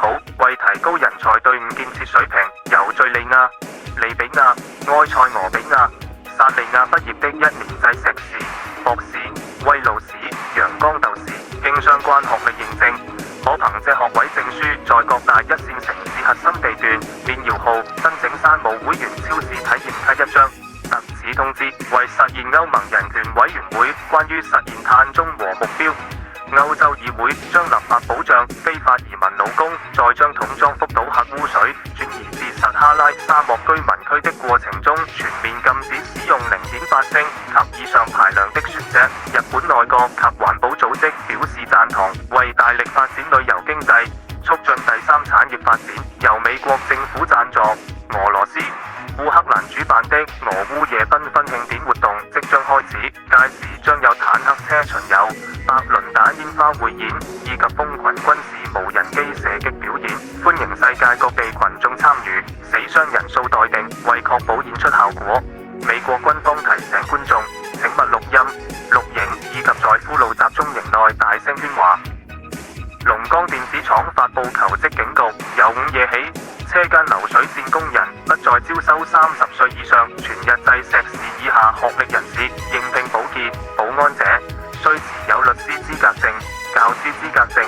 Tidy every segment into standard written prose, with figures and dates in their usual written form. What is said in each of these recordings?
普為提高人才隊伍建設水平，由敘利亞、利比亞、埃塞俄比亞、薩利亞畢業的1年制碩士、博士、威魯士、陽光鬥士，經相關學歷認證，可憑借學位證書在各大一線城市核心地段免搖號申請山姆會員超市體驗卡1張。特此通知為實現歐盟人權委員會關於實現碳中和目標。歐洲議會將立法保障非法移民勞工在將桶裝福島核污水轉移至撒哈拉沙漠居民區的過程中全面禁止使用0.8升及以上排量的船隻。日本內閣及環保組織表示贊同，為大力發展旅遊經濟，促進第三產業發展，由美國政府贊助。俄羅斯、烏克蘭主辦的俄烏夜繽紛慶典活動即將開始，屆時將有坦克車巡遊、百輪打煙花匯演以及蜂群軍事無人機射擊表演，歡迎世界各地群眾參與，死傷人數待定。為確保演出效果，美國軍方提醒觀眾，請勿錄音、錄影以及在俘虜集中營內大聲喧嘩。龍崗電子廠發布求職警告，由午夜起，車間流水線工人不再招收30歲以上全日制碩士以下學歷人士，應聘保潔、保安者須持有律師資格證、教師資格證、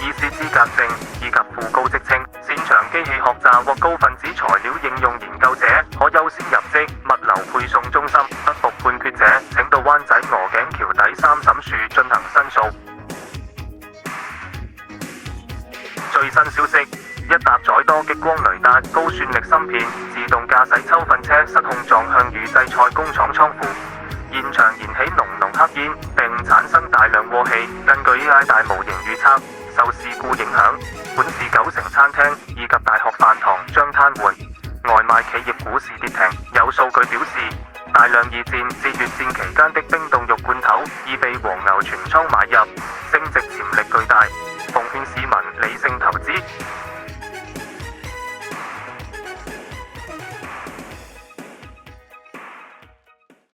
醫師資格證以及副高職稱。擅長機器學習或高分子材料應用研究者可優先入職物流配送中心。不服判決者請到灣仔鵝頸橋第3審處進行申訴。最新消息，一沓載多激光雷達、高算力芯片、自動駕駛抽糞車失控撞向預製菜工廠倉庫，現場燃起濃濃黑煙並產生大量鑊氣。根據 AI 大模型預測，受事故影響，本市90餐廳以及大學飯堂將癱瘓，外賣企業股市跌停。有數據表示，大量二戰至越戰期間的冰凍肉罐頭已被黃牛全倉買入，升值潛力巨大。奉勸市民理性投資。